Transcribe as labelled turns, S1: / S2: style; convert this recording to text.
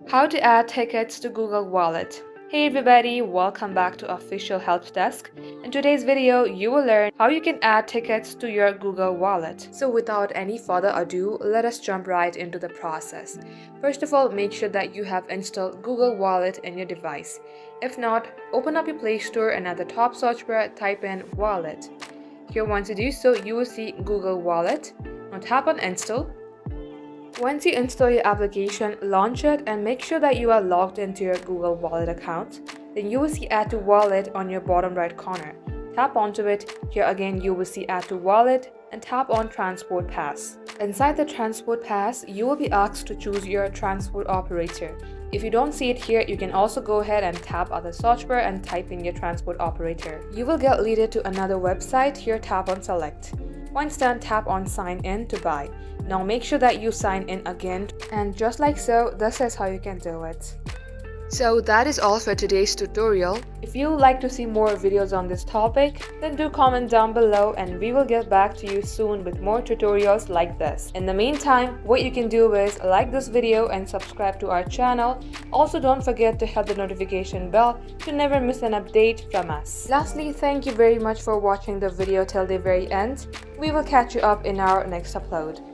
S1: How to add tickets to Google Wallet. Hey everybody, welcome back to Official Help Desk. In today's video, you will learn how you can add tickets to your Google Wallet. So without any further ado, let us jump right into the process. First of all, make sure that you have installed Google Wallet in your device. If not, open up your Play Store and at the top search bar, type in Wallet. Here, once you do so, you will see Google Wallet. Now tap on Install. Once you install your application, launch it and make sure that you are logged into your Google Wallet account. Then you will see Add to Wallet on your bottom right corner. Tap onto it. Here again you will see Add to Wallet and tap on Transport Pass. Inside the Transport Pass, you will be asked to choose your transport operator. If you don't see it here, you can also go ahead and tap on the search bar and type in your transport operator. You will get leaded to another website. Here tap on Select. Once done, tap on Sign In to buy. Now make sure that you sign in again, and just like so, this is how you can do it. So that is all for today's tutorial. If you would like to see more videos on this topic, then do comment down below and we will get back to you soon with more tutorials like this. In the meantime, what you can do is like this video and subscribe to our channel. Also, don't forget to hit the notification bell to never miss an update from us. Lastly, thank you very much for watching the video till the very end. We will catch you up in our next upload.